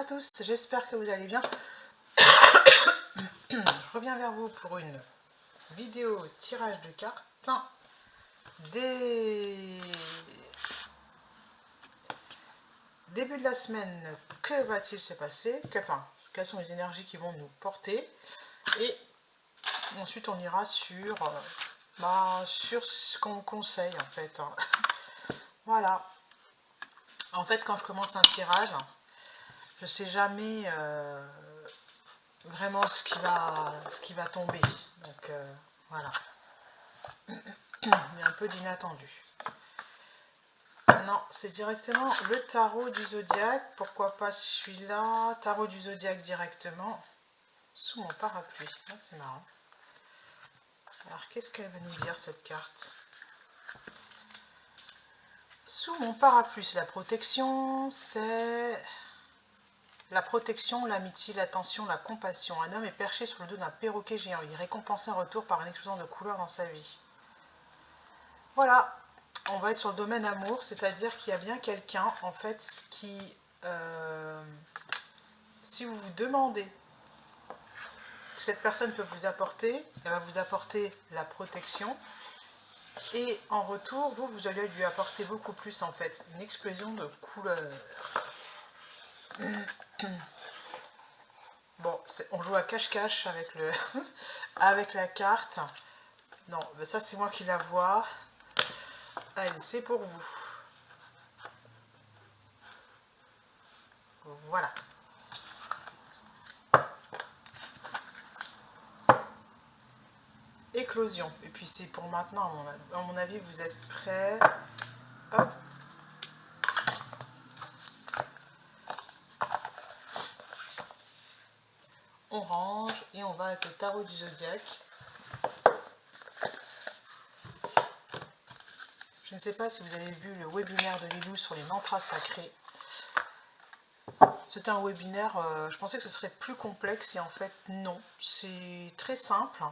à tous, j'espère que vous allez bien. Je reviens vers vous pour une vidéo tirage de cartes. Début de la semaine, que va-t-il se passer? Quelles sont les énergies qui vont nous porter? Et ensuite on ira sur ce qu'on conseille en fait. Voilà. En fait, quand je commence un tirage, je sais jamais vraiment ce qui va tomber. Donc voilà. Il y a un peu d'inattendu. Non, c'est directement le tarot du zodiaque. Pourquoi pas celui-là? Tarot du zodiaque directement sous mon parapluie. Ah, c'est marrant. Alors, qu'est-ce qu'elle va nous dire cette carte? Sous mon parapluie, c'est la protection, c'est la protection, l'amitié, l'attention, la compassion. Un homme est perché sur le dos d'un perroquet géant. Il est récompensé en retour par une explosion de couleurs dans sa vie. Voilà, on va être sur le domaine amour, c'est-à-dire qu'il y a bien quelqu'un, en fait, qui, si vous vous demandez que cette personne peut vous apporter, elle va vous apporter la protection, et en retour, vous allez lui apporter beaucoup plus, en fait, une explosion de couleurs. Bon, on joue à cache-cache avec, avec la carte. Non, ben ça c'est moi qui la vois. Allez, c'est pour vous. Voilà. Éclosion. Et puis c'est pour maintenant, à mon avis, vous êtes prêts. Hop. On range et on va avec le tarot du zodiaque. Je ne sais pas si vous avez vu le webinaire de Lilou sur les mantras sacrés. C'était un webinaire, je pensais que ce serait plus complexe et en fait non. C'est très simple,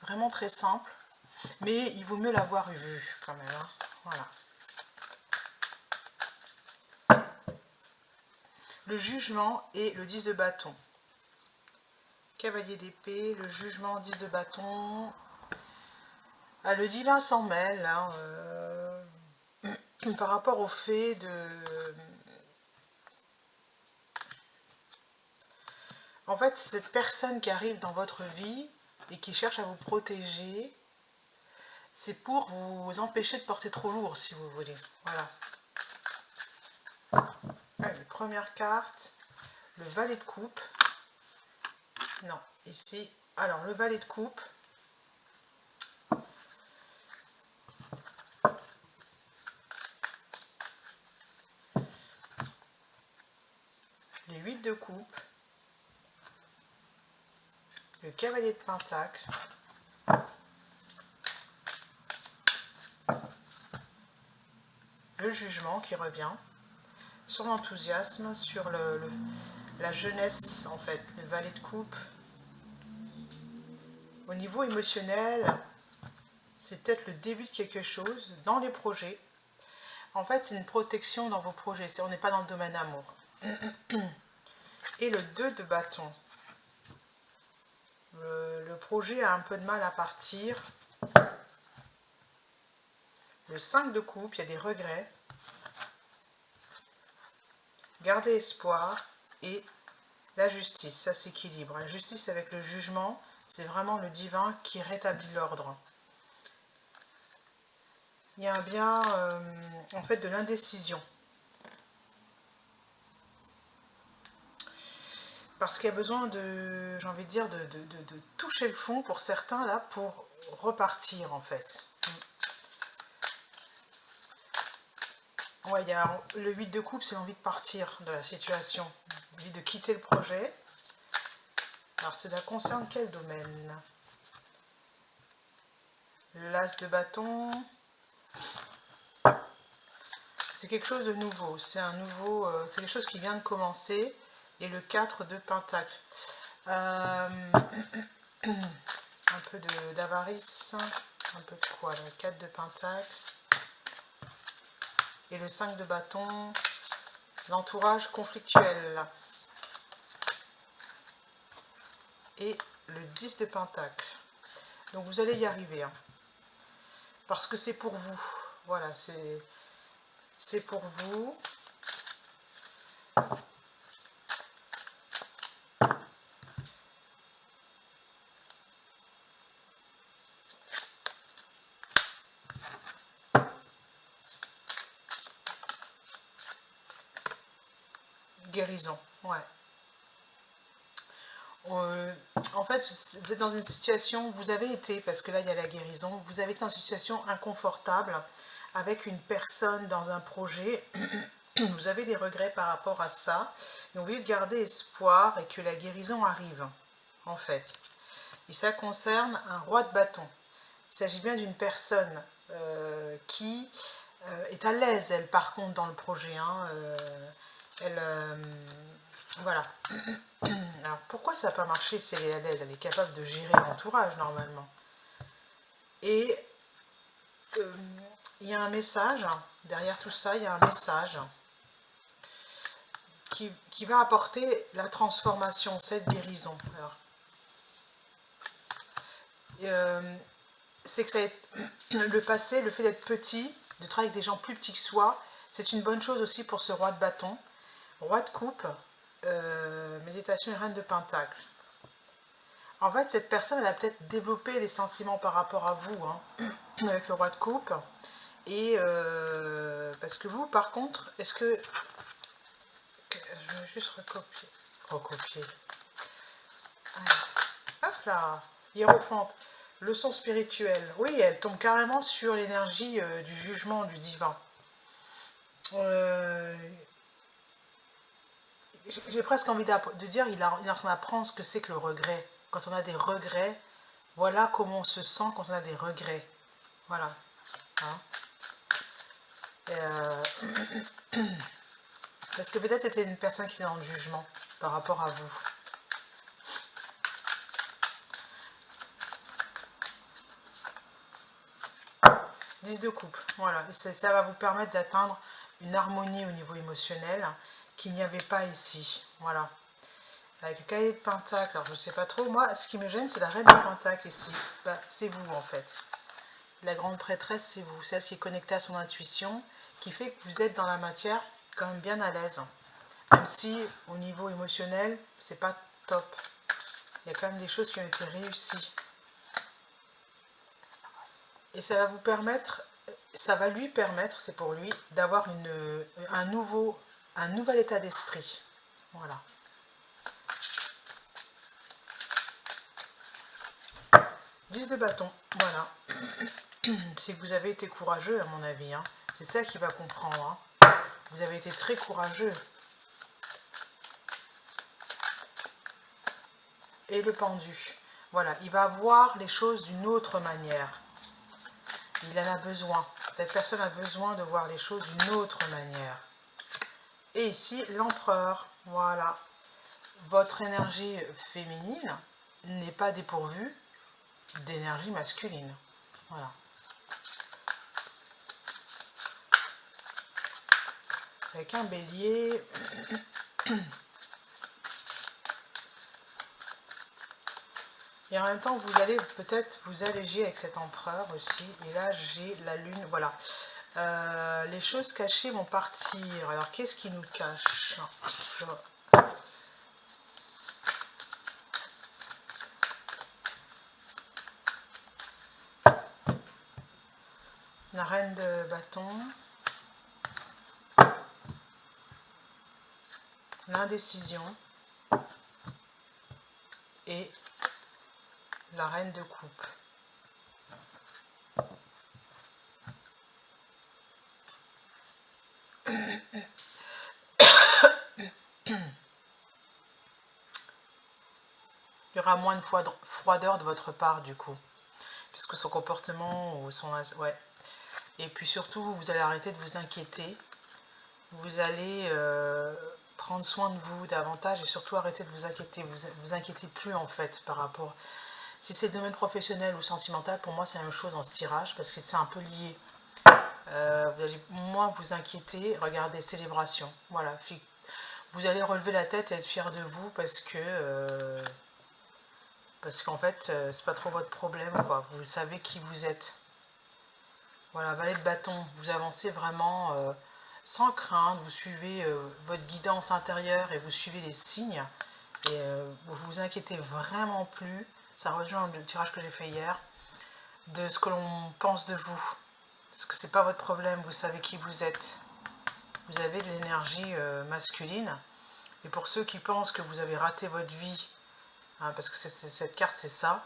vraiment très simple, mais il vaut mieux l'avoir vu quand même. Hein. Voilà. Le jugement et le 10 de bâton. Cavalier d'épée, le jugement, 10 de bâton. Ah, le divin s'en mêle hein, par rapport au fait de... En fait, cette personne qui arrive dans votre vie et qui cherche à vous protéger, c'est pour vous empêcher de porter trop lourd, si vous voulez. Voilà. Allez, première carte, le valet de coupe. Non, ici. Alors, le valet de coupe. Les 8 de coupe. Le cavalier de pentacle. Le jugement qui revient. Sur l'enthousiasme, sur la jeunesse, en fait, le valet de coupe. Au niveau émotionnel, c'est peut-être le début de quelque chose dans les projets. En fait, c'est une protection dans vos projets. On n'est pas dans le domaine amour. Et le 2 de bâton. Le projet a un peu de mal à partir. Le 5 de coupe, il y a des regrets. Gardez espoir. Et la justice, ça s'équilibre. La justice avec le jugement, c'est vraiment le divin qui rétablit l'ordre. Il y a bien, en fait, de l'indécision. Parce qu'il y a besoin de, j'ai envie de dire, de toucher le fond pour certains, là, pour repartir, en fait. Ouais, il y a le 8 de coupe, c'est l'envie de partir de la situation, l'envie de quitter le projet. Alors, ça concerne quel domaine? L'as de bâton. C'est quelque chose de nouveau. C'est c'est quelque chose qui vient de commencer. Et le 4 de pentacle. Un peu d'avarice. Un peu de quoi? Le 4 de pentacle. Et le 5 de bâton. l'entourage conflictuel. Et le 10 de Pentacle. Donc vous allez y arriver. Hein. Parce que c'est pour vous. Voilà, c'est pour vous. Guérison, ouais. En fait, vous êtes dans une situation, vous avez été, parce que là il y a la guérison, vous avez été dans une situation inconfortable avec une personne dans un projet, vous avez des regrets par rapport à ça, et au lieu de garder espoir et que la guérison arrive, en fait. Et ça concerne un roi de bâton. Il s'agit bien d'une personne qui est à l'aise, elle, par contre, dans le projet. Hein, voilà. Alors pourquoi ça n'a pas marché si elle est à l'aise? Elle est capable de gérer l'entourage normalement. Et il y a un message, derrière tout ça, il y a un message qui va apporter la transformation, cette guérison. C'est que ça le passé, le fait d'être petit, de travailler avec des gens plus petits que soi, c'est une bonne chose aussi pour ce roi de bâton. Roi de coupe, méditation et reine de pentacle. En fait, cette personne, elle a peut-être développé des sentiments par rapport à vous, hein, avec le roi de coupe. Et parce que vous, par contre, est-ce que... Je vais juste recopier. Hop là, hiérophante. Leçon spirituelle. Oui, elle tombe carrément sur l'énergie du jugement, du divin. J'ai presque envie de dire, il est en train d'apprendre ce que c'est que le regret. Quand on a des regrets, voilà comment on se sent quand on a des regrets. Voilà. Hein. Parce que peut-être c'était une personne qui est dans le jugement par rapport à vous. Dix de coupe, voilà. Et ça va vous permettre d'atteindre une harmonie au niveau émotionnel qu'il n'y avait pas ici. Voilà. Avec le cahier de pentacle, alors je ne sais pas trop. Moi, ce qui me gêne, c'est la reine de pentacle ici. Bah, c'est vous, en fait. La grande prêtresse, c'est vous. Celle qui est connectée à son intuition, qui fait que vous êtes dans la matière quand même bien à l'aise. Même si, au niveau émotionnel, c'est pas top. Il y a quand même des choses qui ont été réussies. Et ça va vous permettre, ça va lui permettre, c'est pour lui, d'avoir un nouvel état d'esprit. Voilà. Dix de bâton, voilà. C'est que vous avez été courageux, à mon avis. Hein. C'est ça qu'il va comprendre. Hein. Vous avez été très courageux. Et le pendu. Voilà, il va voir les choses d'une autre manière. Il en a besoin. Cette personne a besoin de voir les choses d'une autre manière. Et ici, l'empereur. Voilà. Votre énergie féminine n'est pas dépourvue d'énergie masculine. Voilà. Avec un bélier. Et en même temps, vous allez peut-être vous alléger avec cet empereur aussi. Et là, j'ai la lune. Voilà. Les choses cachées vont partir. Alors, qu'est-ce qui nous cache? La reine de bâton. L'indécision. Et la reine de coupe. Il y aura moins de froideur de votre part du coup, puisque son comportement ou son... Ouais. Et puis surtout, vous allez arrêter de vous inquiéter. Vous allez prendre soin de vous davantage et surtout arrêter de vous inquiéter. Vous inquiétez plus en fait par rapport... Si c'est le domaine professionnel ou sentimental, pour moi c'est la même chose dans ce tirage parce que c'est un peu lié. vous allez moins vous inquiéter. Regardez, célébration. Voilà, vous allez relever la tête et être fier de vous parce qu'en fait, c'est pas trop votre problème, quoi. Vous savez qui vous êtes. Voilà, valet de bâton, vous avancez vraiment sans crainte, vous suivez votre guidance intérieure et vous suivez les signes. Et vous vous inquiétez vraiment plus, ça rejoint le tirage que j'ai fait hier, de ce que l'on pense de vous. Parce que c'est pas votre problème, vous savez qui vous êtes. Vous avez de l'énergie masculine. Et pour ceux qui pensent que vous avez raté votre vie, hein, parce que cette carte c'est ça,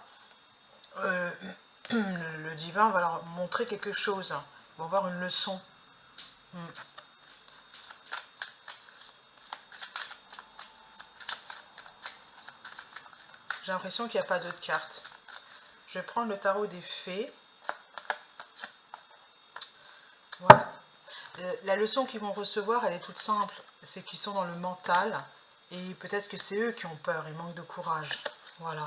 le divin va leur montrer quelque chose. Ils vont voir une leçon. J'ai l'impression qu'il n'y a pas d'autres cartes. Je vais prendre le tarot des fées. Voilà. La leçon qu'ils vont recevoir, elle est toute simple. C'est qu'ils sont dans le mental. Et peut-être que c'est eux qui ont peur. Ils manquent de courage. Voilà.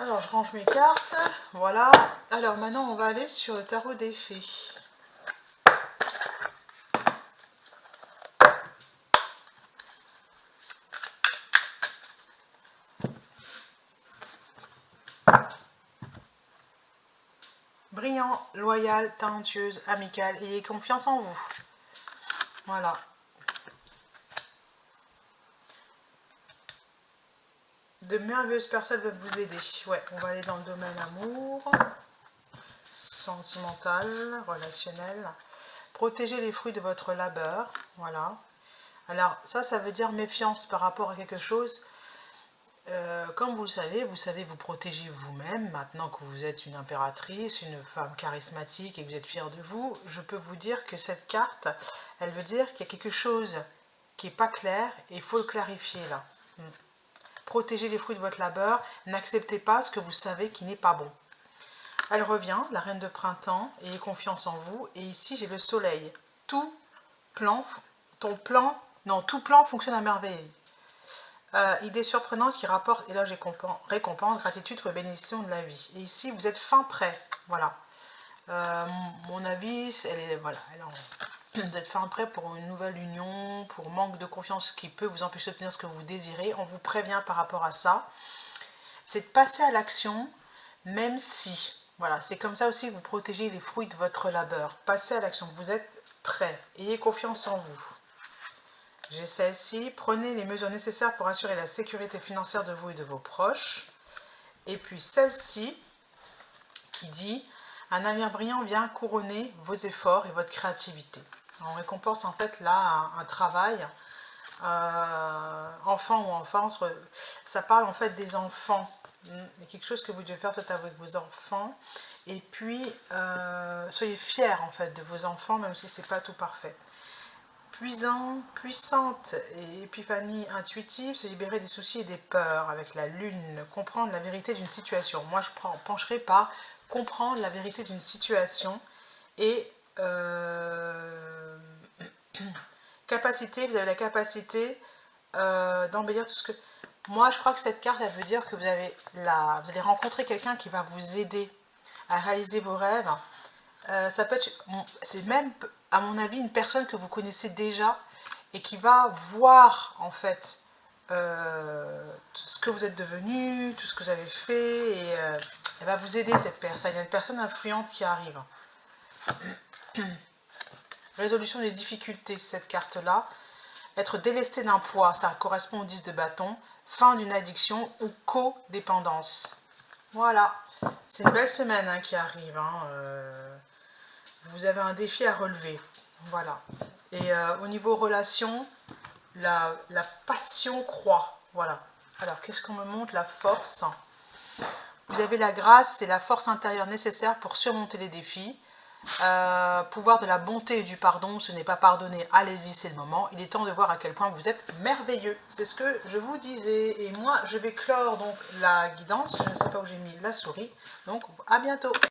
Alors, je range mes cartes. Voilà. Alors, maintenant, on va aller sur le tarot des fées. Brillant, loyal, talentueuse, amicale, ayez confiance en vous. Voilà. De merveilleuses personnes veulent vous aider. Ouais, on va aller dans le domaine amour, sentimental, relationnel. Protégez les fruits de votre labeur. Voilà. Alors, ça veut dire méfiance par rapport à quelque chose. Comme vous le savez vous protéger vous-même. Maintenant que vous êtes une impératrice, une femme charismatique et que vous êtes fière de vous, je peux vous dire que cette carte, elle veut dire qu'il y a quelque chose qui n'est pas clair et il faut le clarifier là. Protégez les fruits de votre labeur, n'acceptez pas ce que vous savez qui n'est pas bon. Elle revient, la reine de printemps, ayez confiance en vous. Et ici, j'ai le soleil. Tout plan fonctionne à merveille. Idée surprenante qui rapporte, et là j'ai récompense, gratitude pour la bénédiction de la vie. Et ici, vous êtes fin prêt. Voilà. Mon avis, vous êtes fin prêt pour une nouvelle union, pour manque de confiance qui peut vous empêcher d'obtenir ce que vous désirez. On vous prévient par rapport à ça. C'est de passer à l'action, même si, voilà, c'est comme ça aussi que vous protégez les fruits de votre labeur. Passez à l'action, vous êtes prêt, ayez confiance en vous. J'ai celle-ci, prenez les mesures nécessaires pour assurer la sécurité financière de vous et de vos proches. Et puis celle-ci, qui dit, un avenir brillant vient couronner vos efforts et votre créativité. On récompense en fait là un travail, enfant ou enfance, ça parle en fait des enfants. Il y a quelque chose que vous devez faire peut-être avec vos enfants. Et puis, soyez fiers en fait de vos enfants, même si c'est pas tout parfait. Puissante et épiphanie intuitive, se libérer des soucis et des peurs avec la lune, comprendre la vérité d'une situation. Moi, je pencherai par comprendre la vérité d'une situation et capacité, vous avez la capacité d'embellir tout ce que... Moi, je crois que cette carte, elle veut dire que vous allez rencontrer quelqu'un qui va vous aider à réaliser vos rêves. Ça peut être, c'est même, à mon avis, une personne que vous connaissez déjà et qui va voir, en fait, tout ce que vous êtes devenu, tout ce que vous avez fait, et elle va vous aider, cette personne. Il y a une personne influente qui arrive. Résolution des difficultés, cette carte-là. Être délesté d'un poids, ça correspond au 10 de bâton. Fin d'une addiction ou codépendance. Voilà. C'est une belle semaine hein, qui arrive. Vous avez un défi à relever. Voilà. Et au niveau relation, la passion croît. Voilà. Alors, qu'est-ce qu'on me montre? La force. Vous avez la grâce et la force intérieure nécessaires pour surmonter les défis. Pouvoir de la bonté et du pardon, ce n'est pas pardonner, allez-y, c'est le moment. Il est temps de voir à quel point vous êtes merveilleux. C'est ce que je vous disais. Et moi, je vais clore donc la guidance. Je ne sais pas où j'ai mis la souris. Donc, à bientôt.